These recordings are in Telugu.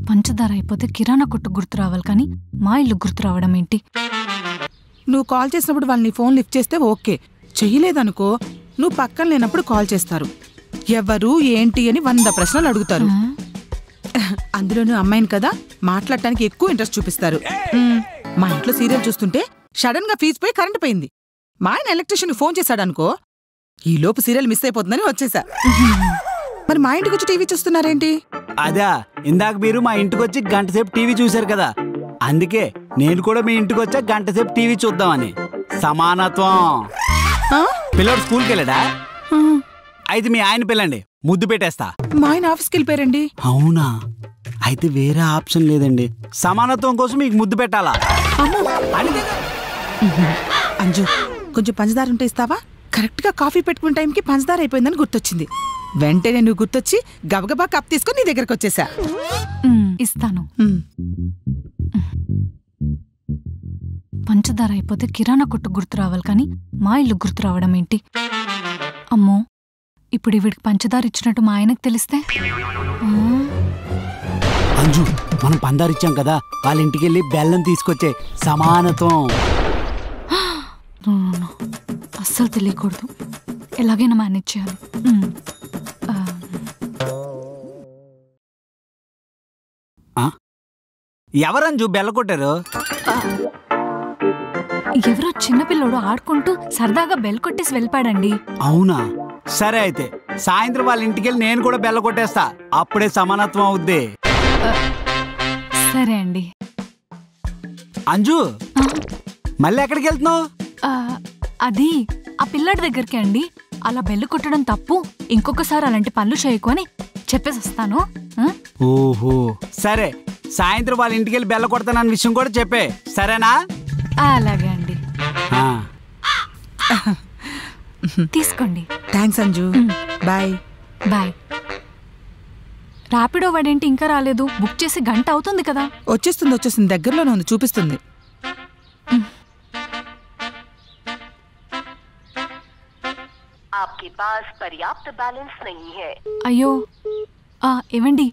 పంచదార అయిపోతే కిరాణా కొట్టు గుర్తు రావాలి కానీ మా ఇల్లు గుర్తు రావడం ఏంటి? నువ్వు కాల్ చేసినప్పుడు వాళ్ళు నీ ఫోన్ లిఫ్ట్ చేస్తే ఓకే, చెయ్యలేదనుకో నువ్వు పక్కన లేనప్పుడు కాల్ చేస్తారు. ఎవరు ఏంటి అని 100 ప్రశ్నలు అడుగుతారు. అందులోనూ అమ్మాయిని కదా, మాట్లాడటానికి ఎక్కువ ఇంట్రెస్ట్ చూపిస్తారు. మా ఇంట్లో సీరియల్ చూస్తుంటే సడన్ గా ఫీజు పోయి కరెంట్ పోయింది. మా ఆయన ఎలక్ట్రీషియన్ ఫోన్ చేశాడనుకో, ఈ లోపు సీరియల్ మిస్ అయిపోతుందని వచ్చేసా. మరి మా ఇంటికి వచ్చి టీవీ చూస్తున్నారేంటి? అదా, ఇందాక మీరు మా ఇంటికి వచ్చి గంట సేపు టీవీ చూశారు కదా, అందుకే నేను కూడా మీ ఇంటికి వచ్చా గంట సేపు టీవీ చూద్దామని. సమానత్వం. పిల్లడు స్కూల్కి వెళ్ళాడా? అయితే మీ ఆయన పిల్లండి, ముద్దు పెట్టేస్తా. మా ఆయన ఆఫీస్కి వెళ్ళిపోయారండి. అవునా? అయితే వేరే ఆప్షన్ లేదండి, సమానత్వం కోసం మీకు ముద్దు పెట్టాలా? అంజు, కొంచెం పంచదార ఉంటే ఇస్తావా? కరెక్ట్ గా కాఫీ పెట్టుకునే టైంకి పంచదార అయిపోయిందని గుర్తొచ్చింది. వెంటనే నువ్వు గుర్తొచ్చి గబగబా కప్ తీసుకుని నీ దగ్గరకు వచ్చేసా. ఇస్తాను. పంచదార అయిపోతే కిరాణా కొట్టు గుర్తు రావాలి కానీ మా ఇల్లు గుర్తు రావడం ఏంటి? అమ్మో, ఇప్పుడు వీడికి పంచదార ఇచ్చినట్టు మా ఆయనకు తెలిస్తే? అంజు, మనం పందారిచ్చాం కదా, వాళ్ళ ఇంటికి వెళ్ళి బెల్లం తీసుకొచ్చే. సమానత్వం. అస్సలు తెలియకూడదు, ఎలాగైనా మేనేజ్ చేయాలి. ఎవరంజు బెల్ల కొట్టారు? ఎవరో చిన్నపిల్లడు ఆడుకుంటూ సరదాగా బెల్ కొట్టేసి వెళ్ళిపాడండి. అవునా? సరే, అయితే సాయంత్రం వాళ్ళ ఇంటికి వెళ్ళి నేను కూడా బెల్ల కొట్టేస్తా, అప్పుడే సమానత్వం అవుద్ది. సరే అండి. అంజు, మళ్ళీ ఎక్కడికి వెళ్తున్నావు? అది ఆ పిల్లాడి దగ్గరికి అండి. అలా బెల్లు కొట్టడం తప్పు, ఇంకొకసారి అలాంటి పనులు చేయకు చెప్పేసి వస్తాను. ఓహో, సరే, సాయంత్రం వాళ్ళ ఇంటికి వెళ్ళి బెల్ల కొడతానన్న విషయం కూడా చెప్పే, సరేనా? అలాగే అండి. తీసుకోండి. Thanks Anju. Bye bye. Rapido వాడేంటి ఇంకా రాలేదు? బుక్ చేసి గంట అవుతుంది కదా. వచ్చేస్తుంది, దగ్గరలోనే ఉంది, చూపిస్తుంది. అయ్యో, ఏవండి,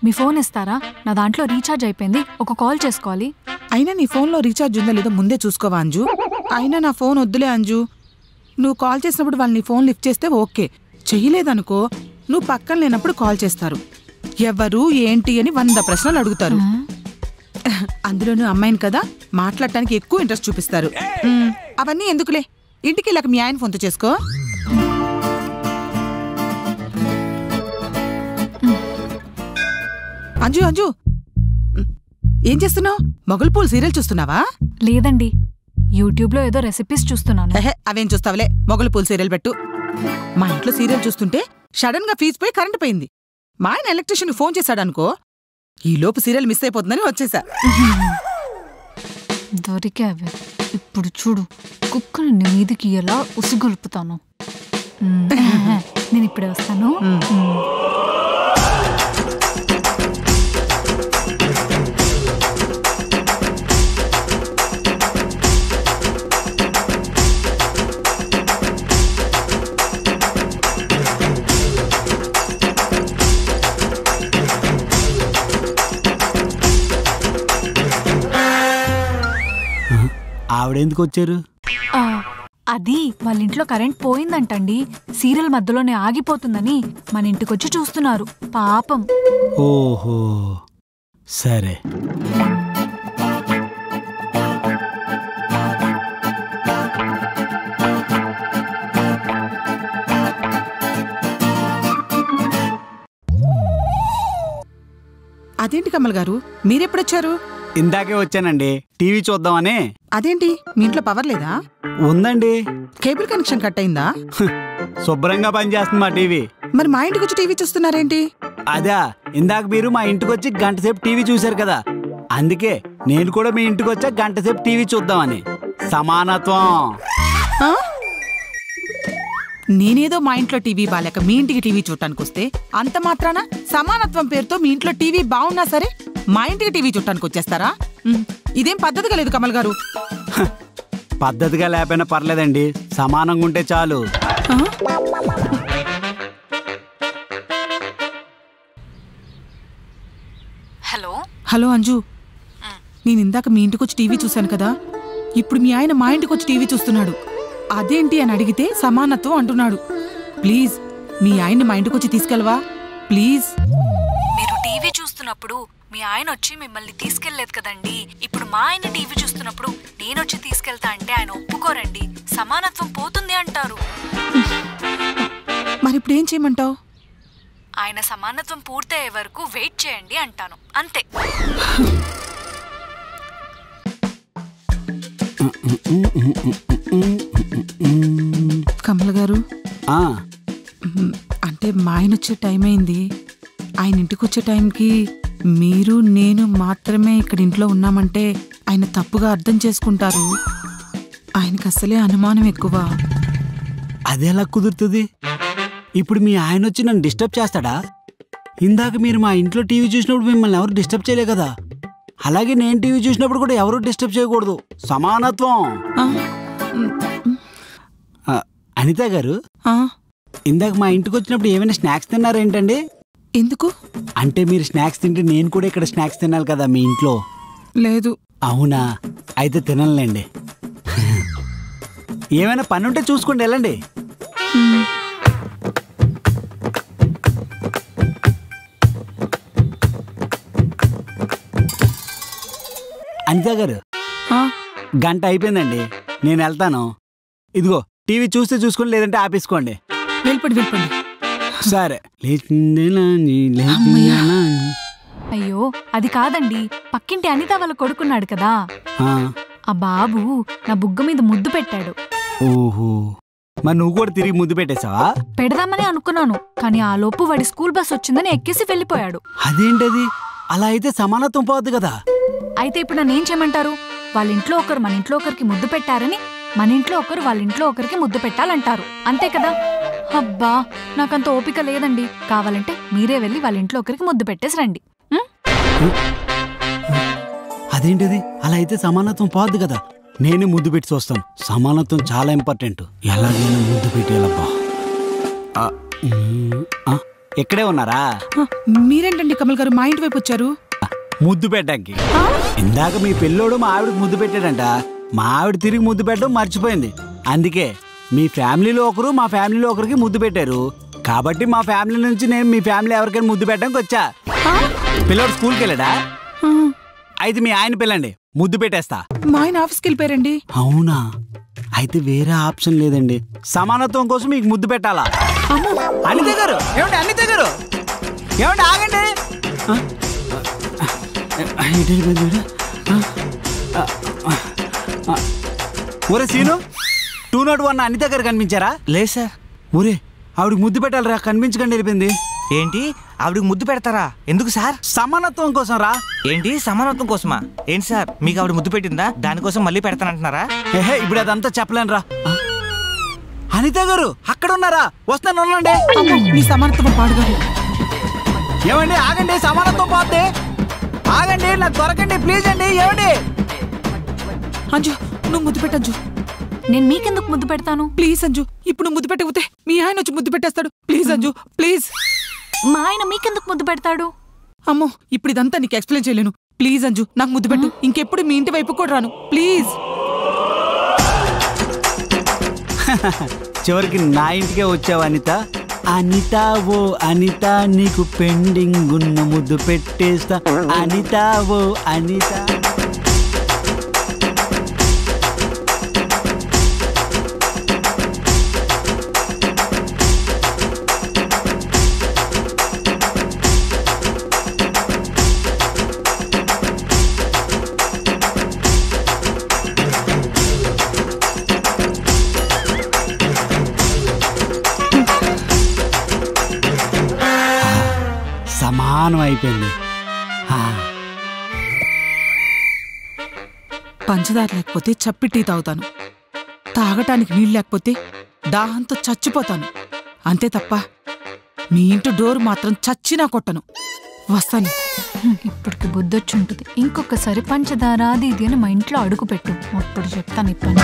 మీ ఫోన్ ఇస్తారా? నా దాంట్లో రీఛార్జ్ అయిపోయింది, ఒక కాల్ చేసుకోవాలి. అయినా నీ ఫోన్లో రీఛార్జ్ ఉందో లేదో ముందే చూసుకోవా అంజు? అయినా నా ఫోన్ వద్దులే అంజు. నువ్వు కాల్ చేసినప్పుడు వాళ్ళు నీ ఫోన్ లిఫ్ట్ చేస్తే ఓకే, చెయ్యలేదనుకో నువ్వు పక్కన లేనప్పుడు కాల్ చేస్తారు. ఎవరు ఏంటి అని 100 ప్రశ్నలు అడుగుతారు. అందులోనూ అమ్మాయిని కదా, మాట్లాడటానికి ఎక్కువ ఇంట్రెస్ట్ చూపిస్తారు. అవన్నీ ఎందుకులే, ఇంటికి వెళ్ళాక మీ ఆయన ఫోన్తో చేసుకో. అంజు అంజు, ఏం చేస్తున్నావు? మొగల్ పూల్ సీరియల్ చూస్తున్నావా? లేదండి, యూట్యూబ్ లో ఏదో రెసిపీస్ చూస్తున్నాను. అవేం చూస్తావులే, మొగల్ పూల్ సీరియల్ పెట్టు. మా ఇంట్లో సీరియల్ చూస్తుంటే సడన్ గా ఫీజు పోయి కరెంట్ పోయింది. మా ఆయన ఎలక్ట్రీషియన్ ఫోన్ చేశాడనుకో, ఈ లోపు సీరియల్ మిస్ అయిపోతుందని వచ్చేసా. దొరికావే. ఇప్పుడు చూడు, కుక్కలు మీదికి ఎలా ఉసుగొలుపుతాను. నేను ఇప్పుడే వస్తాను. ఆవిడెందుకు వచ్చారు? అది వాళ్ళ ఇంట్లో కరెంట్ పోయిందంటండి, సీరియల్ మధ్యలోనే ఆగిపోతుందని మన ఇంటికొచ్చి చూస్తున్నారు. పాపం. ఓహో, సరే. అదేంటి కమల్ గారు, మీరెప్పుడొచ్చారు? ఇందాకే వచ్చానండి, టీవీ చూద్దామని. అదేంటి, మీ ఇంట్లో పవర్ లేదా? ఉందండి, కేబుల్ కనెక్షన్ కట్ అయిందా? శుభ్రంగా పనిచేస్తుంది మా టీవీ. మరి మా ఇంటికి వచ్చి టీవీ చూస్తున్నారేంటి? అదా, ఇందాక మీరు మా ఇంటికి వచ్చి గంట సేపు టీవీ చూశారు కదా, అందుకే నేను కూడా మీ ఇంటికి వచ్చా గంట సేపు టీవీ చూద్దామని. సమానత్వం. నేనేదో మా ఇంట్లో టీవీ బాలేక మీ ఇంటికి టీవీ చూడటానికి వస్తే అంత మాత్రాన సమానత్వం పేరుతో మీ ఇంట్లో టీవీ బాగున్నా సరే మా ఇంటికి టీవీ చూడటానికి వచ్చేస్తారా? ఇదేం పద్ధతిగా లేదు కమల్ గారు. పద్ధతిగా లేకపోయినా పర్లేదండి, సమానంగా ఉంటే చాలు. హలో హలో అంజు, నేను ఇందాక మీ ఇంటికి వచ్చి టీవీ చూశాను కదా, ఇప్పుడు మీ ఆయన మా ఇంటికి వచ్చి టీవీ చూస్తున్నాడు. అదేంటి అని అడిగితే సమానత్వం అంటున్నాడు. ప్లీజ్ మీ ఆయన్ని మా ఇంటికి వచ్చి తీసుకెళ్ళవా ప్లీజ్. మీరు టీవీ చూస్తున్నప్పుడు మీ ఆయన వచ్చి మిమ్మల్ని తీసుకెళ్లేదు కదండి. ఇప్పుడు మా ఆయన టీవీ చూస్తున్నప్పుడు నేనొచ్చి తీసుకెళ్తా అంటే ఆయన ఒప్పుకోరండి. సమానత్వం పోతుంది అంటారు. మరి ఇప్పుడు ఏం చేయమంటావు? ఆయన సమానత్వం పూర్తయ్యే వరకు వెయిట్ చేయండి అంటాను, అంతే. కమల గారు, అంటే మా ఆయన వచ్చే టైం అయింది. ఆయన ఇంటికి వచ్చే టైంకి మీరు నేను మాత్రమే ఇక్కడ ఇంట్లో ఉన్నామంటే ఆయన తప్పుగా అర్థం చేసుకుంటారు. ఆయనకి అసలే అనుమానం ఎక్కువ. అదెలా కుదురుతుంది? ఇప్పుడు మీ ఆయన వచ్చి నన్ను డిస్టర్బ్ చేస్తాడా? ఇందాక మీరు మా ఇంట్లో టీవీ చూసినప్పుడు మిమ్మల్ని ఎవరు డిస్టర్బ్ చేయలే కదా, అలాగే నేను టీవీ చూసినప్పుడు కూడా ఎవరు డిస్టర్బ్ చేయకూడదు. సమానత్వం. అనిత గారు, ఇందాక మా ఇంటికి వచ్చినప్పుడు ఏమైనా స్నాక్స్ తిన్నారేంటండి? ఎందుకు? అంటే మీరు స్నాక్స్ తింటే నేను కూడా ఇక్కడ స్నాక్స్ తినాలి కదా మీ ఇంట్లో. లేదు. అవునా? అయితే తినలేండి. ఏమైనా పని ఉంటే చూసుకోండి, వెళ్ళండి. అనిత గారు, గంట అయిపోయిందండి, నేను వెళ్తాను. ఇదిగో టీవీ చూస్తే చూసుకోండి, లేదంటే ఆపేసుకోండి. వెళ్ళిపోండి వెళ్ళిపోండి. సరే. అయ్యో అది కాదండి, పక్కింటి అనిత వాళ్ళ కొడుకున్నాడు కదా, ఆ బాబు నా బుగ్గ మీద ముద్దు పెట్టాడు. ఓహో, మరి నువ్వు కూడా తిరిగి ముద్దు పెట్టేశావా? పెడదామని అనుకున్నాను, కానీ ఆ లోపు వాడి స్కూల్ బస్ వచ్చిందని ఎక్కేసి వెళ్ళిపోయాడు. అదేంటది? అలా అయితే సమానత్వం పోవద్దు కదా. అయితే ఇప్పుడు నన్ను ఏం చేయమంటారు? వాళ్ళ ఇంట్లో ఒకరు మన ఇంట్లో ఒకరికి ముద్దు పెట్టారని మన ఇంట్లో ఒకరు వాళ్ళ ఇంట్లో ఒకరికి ముద్దు పెట్టాలంటారు, అంతే కదా? అబ్బా, నాకంత ఓపిక లేదండి. కావాలంటే మీరే వెళ్ళి వాళ్ళ ఇంట్లో ఒకరికి ముద్దు పెట్టేసి రండి. అదేంటిది? అలా అయితే సమానత్వం పోవద్దు కదా. నేనే ముద్దు పెట్టి చూస్తాను. సమానత్వం చాలా ఇంపార్టెంట్. ఎలాగైనా ముద్దు పెట్టేయాలబ్బా. ఎక్కడే ఉన్నారా? మీరేంటండి కమల్ గారు మా ఇంటి వైపు వచ్చారు? ముద్దు పెట్టడానికి. ఇందాక మీ పిల్లోడు మా ఆవిడకి ముద్దు పెట్టాడంట. మా ఆవిడ తిరిగి ముద్దు పెట్టడం మర్చిపోయింది. అందుకే మీ ఫ్యామిలీలో ఒకరు మా ఫ్యామిలీలో ఒకరికి ముద్దు పెట్టారు. కాబట్టి మా ఫ్యామిలీ నుంచి నేను మీ ఫ్యామిలీ ఎవరికైనా ముద్దు పెట్టడానికి వచ్చా. పిల్లోడు స్కూల్కి వెళ్ళాడా? అయితే మీ ఆయన పిల్లండి, ముద్దు పెట్టేస్తా. మా ఆయన ఆఫీస్కి వెళ్ళిపోయారండి. అవునా? అయితే వేరే ఆప్షన్ లేదండి. సమానత్వం కోసం మీకు ముద్దు పెట్టాలా? అనిత గారు, ఏమండి? అనిత గారు, ఏమండి? ఆగండి. ఒరే సీను, 201 అనిత గారు కనిపించారా? లేదు సార్. ఒరే, ఆవిడకి ముద్దు పెట్టాలరా, కనిపించకండి వెళ్ళిపోయింది. ఏంటి? ఆవిడకి ముద్దు పెడతారా? ఎందుకు సార్? సమానత్వం కోసం రా. ఏంటి సమానత్వం కోసమా? ఏంటి సార్, మీకు ఆవిడ ముద్దు పెట్టిందా? దానికోసం మళ్ళీ పెడతానంటున్నారా? ఏహే, ఇప్పుడు అదంతా చెప్పలేను రా. అనిత గారు అక్కడ ఉన్నారా? వస్తాను, ఉండండి. మీ సమానత్వం పాడుగారు. ఏమండి? ఆగండి, సమానత్వం పోతే. ఆగండి, నాకు దొరకండి ప్లీజ్ అండి. ఏమండి? అంజు, నువ్వు ముద్దు పెట్టంజు. నేను మీకెందుకు ముద్దు పెడతాను? ప్లీజ్ అంజు, ఇప్పుడు నువ్వు ముద్దు పెట్టకపోతే మీ ఆయన వచ్చి ముద్దు పెట్టేస్తాడు. Please Anju, please. మా ఆయన మీకెందుకు ముద్దు పెడతాడు? అమ్మో, ఇప్పుడు ఇదంతా నీకు ఎక్స్ప్లెయిన్ చేయలేను. ప్లీజ్ అంజు, నాకు ముద్దు పెట్టు. ఇంకెప్పుడు మీ ఇంటి వైపు కూడా రాను, ప్లీజ్. చివరికి నా ఇంటికే వచ్చావు అనిత. అనిత, ఓ అనిత, నీకు పెండింగ్ ఉన్న ముద్దు పెట్టేస్తా. అనిత, ఓ అనిత. సమానం అయిపోయింది. పంచదార లేకపోతే చప్పి టీ తాగుతాను. తాగటానికి నీళ్ళు లేకపోతే దాహంతో చచ్చిపోతాను. అంతే తప్ప మీ ఇంటి డోర్ మాత్రం చచ్చినా కొట్టను. వస్తాను. ఇప్పటికి బుద్ధొచ్చుంటుంది. ఇంకొకసారి పంచదార అది ఇది అని మా ఇంట్లో అడుగు పెట్టు, అప్పుడు చెప్తాను. ఈ పని.